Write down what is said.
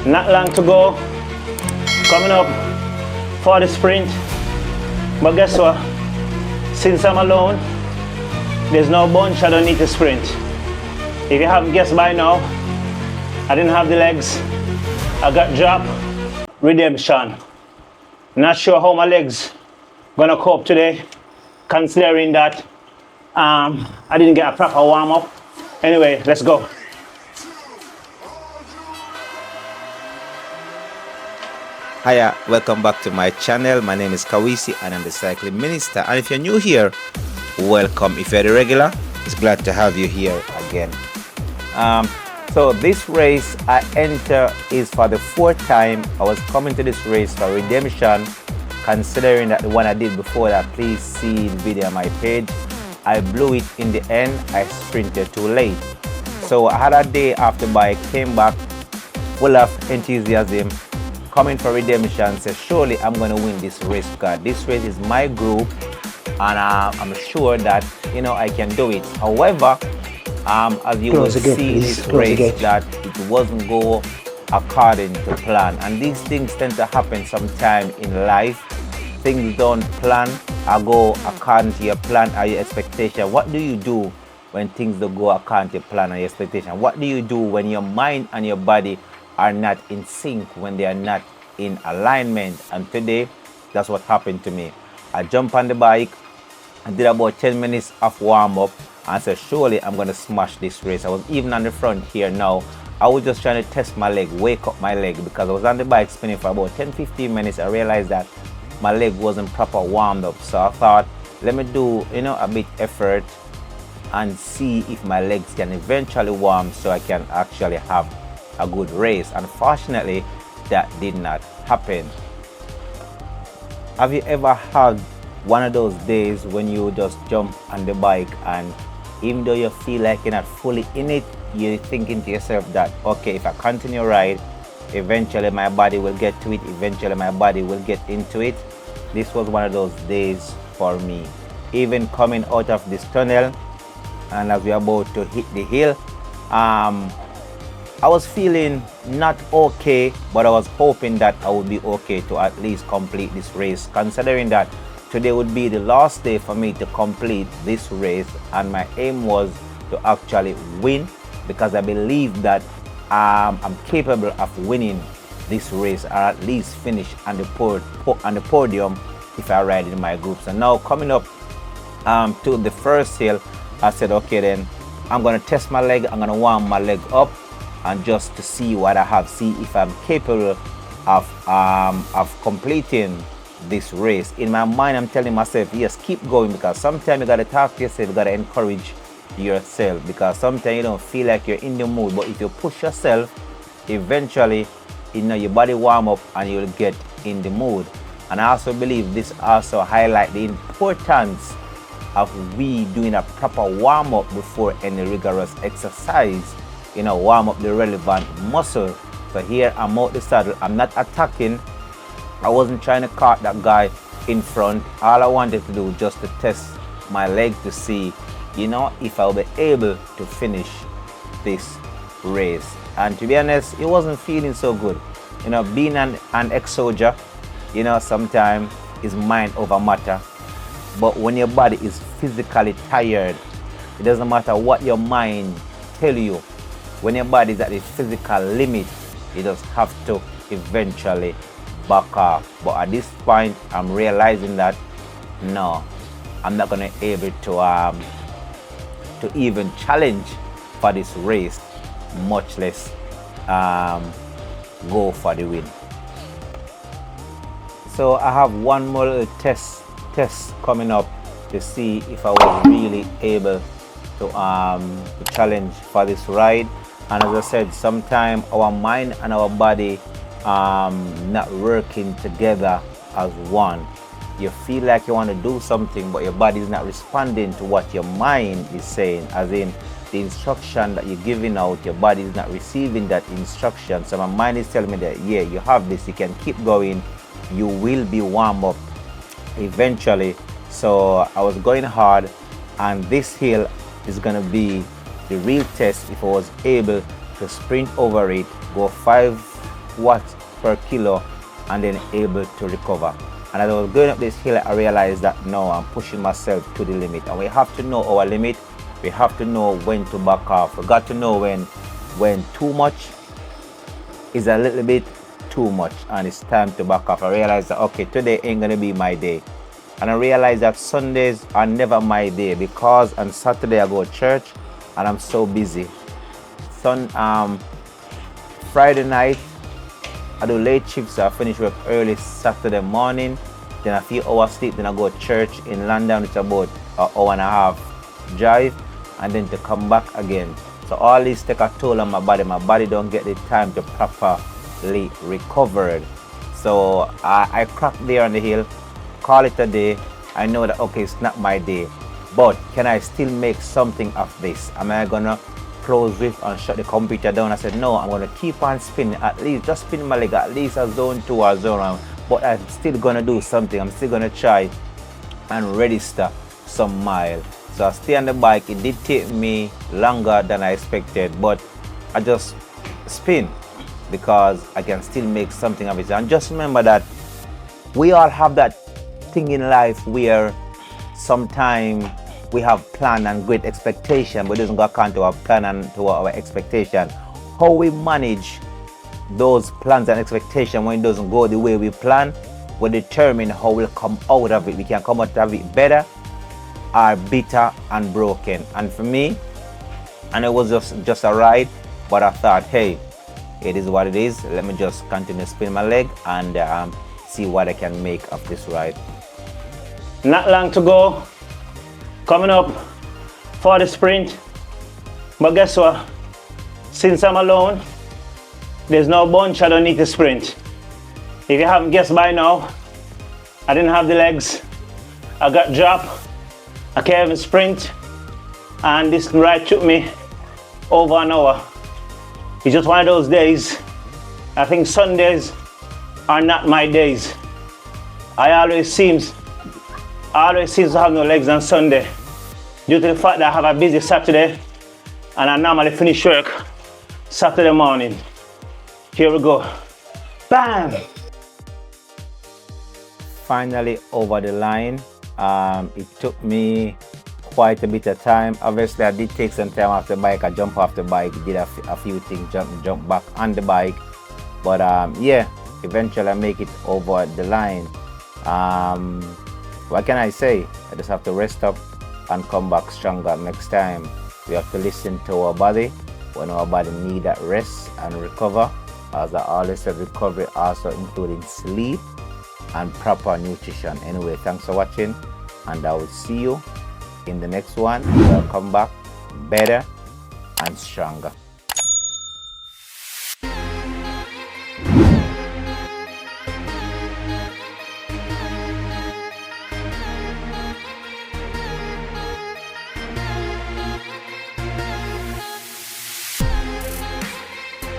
Not long to go. Coming up for the sprint. But guess what? Since I'm alone, there's no bunch I don't need to sprint. If you haven't guessed by now, I didn't have the legs. I got dropped. Redemption. Not sure how my legs gonna cope today, considering that I didn't get a proper warm up. Anyway, let's go. Hiya, welcome back to my channel. My name is Kawisi and I'm the cycling minister. And if you're new here, welcome. If you're the regular, it's glad to have you here again. So this race I enter is for the fourth time. I was coming to this race for redemption, considering that the one I did before that, please see the video on my page. I blew it in the end. I sprinted too late. So I had a day after bike, came back full of enthusiasm, coming for redemption, said surely I'm going to win this race because this race is my group and I'm sure that I can do it. However, as you will see in this race that it wasn't go according to plan, and these things tend to happen sometime in life. Things don't plan or go according to your plan or your expectation. What do you do when things don't go according to your plan or your expectation? What do you do when your mind and your body are not in sync, when they are not in alignment? And today, that's what happened to me. I jumped on the bike, I did about 10 minutes of warm-up, and said, surely I'm going to smash this race. I was even on the front here now. I was just trying to test my leg, wake up my leg, because I was on the bike spinning for about 10-15 minutes. I realized that my leg wasn't proper warmed up. So I thought, let me do, a bit effort and see if my legs can eventually warm so I can actually have a good race. Unfortunately, that did not happen. Have you ever had one of those days when you just jump on the bike and even though you feel like you're not fully in it, you're thinking to yourself that, okay, if I continue ride, eventually my body will get to it, eventually my body will get into it. This was one of those days for me. Even coming out of this tunnel and as we're about to hit the hill, I was feeling not okay, but I was hoping that I would be okay to at least complete this race, considering that today would be the last day for me to complete this race, and my aim was to actually win because I believe that I'm capable of winning this race, or at least finish on the podium if I ride in my group. So now coming up to the first hill, I said, okay, then I'm going to test my leg. I'm going to warm my leg up and just to see what I have, see if I'm capable of completing this race. In my mind, I'm telling myself, yes, keep going, because sometimes you got to talk to yourself, you got to encourage yourself, because sometimes you don't feel like you're in the mood, but if you push yourself, eventually your body warm up and you'll get in the mood. And I also believe this also highlight the importance of we doing a proper warm up before any rigorous exercise, warm up the relevant muscle. So here I'm out the saddle, I'm not attacking. I wasn't trying to caught that guy in front. All I wanted to do was just to test my leg to see, if I'll be able to finish this race. And to be honest, it wasn't feeling so good. Being an ex-soldier, sometimes is mind over matter. But when your body is physically tired, it doesn't matter what your mind tell you. When your body is at the physical limit, you just have to eventually back off. But at this point, I'm realizing that no, I'm not gonna be able to even challenge for this race, much less go for the win. So I have one more little test coming up to see if I was really able to challenge for this ride. And as I said, sometimes our mind and our body not working together as one. You feel like you want to do something, but your body is not responding to what your mind is saying, as in the instruction that you're giving out, your body is not receiving that instruction. So my mind is telling me that, yeah, you have this, you can keep going, you will be warm up eventually. So I was going hard, and this hill is going to be the real test if I was able to sprint over it, go 5 watts per kilo and then able to recover. And as I was going up this hill, I realized that no, I'm pushing myself to the limit. And we have to know our limit. We have to know when to back off. We got to know when too much is a little bit too much and it's time to back off. I realized that okay, today ain't gonna be my day. And I realized that Sundays are never my day because on Saturday I go to church and I'm so busy. Friday night I do late shifts, so I finish work early Saturday morning, then a few hours sleep, then I go to church in London, which is about an hour and a half drive, and then to come back again. So all this take a toll on my body. My body don't get the time to properly recover. So I cracked there on the hill, call it a day. I know that okay, it's not my day, but can I still make something of this? Am I gonna close Zwift and shut the computer down? I said no, I'm gonna keep on spinning, at least just spin my leg, at least a zone 2 or zone 1, but I'm still gonna do something. I'm still gonna try and register some mile. So I stay on the bike. It did take me longer than I expected, but I just spin because I can still make something of it. And just remember that we all have that thing in life where sometimes we have plan and great expectation, but it doesn't go account to our plan and to our expectation. How we manage those plans and expectations when it doesn't go the way we plan will determine how we'll come out of it. We can come out of it better or bitter and broken. And for me, and it was just a ride, but I thought, hey, it is what it is. Let me just continue to spin my leg and see what I can make of this ride. Not long to go. Coming up for the sprint. But guess what? Since I'm alone, there's no bunch I don't need to sprint. If you haven't guessed by now, I didn't have the legs. I got dropped. I can't even sprint. And this ride took me over an hour. It's just one of those days. I think Sundays are not my days. I always seems to have no legs on Sunday due to the fact that I have a busy Saturday and I normally finish work Saturday morning. Here we go. Bam! Finally over the line. It took me quite a bit of time. Obviously I did take some time off the bike. I jumped off the bike, did a few things, jump back on the bike, but yeah, eventually I make it over the line. What can I say? I just have to rest up and come back stronger next time. We have to listen to our body when our body need that rest and recover. As I always said, recovery also including sleep and proper nutrition. Anyway, thanks for watching, and I will see you in the next one. We'll come back better and stronger.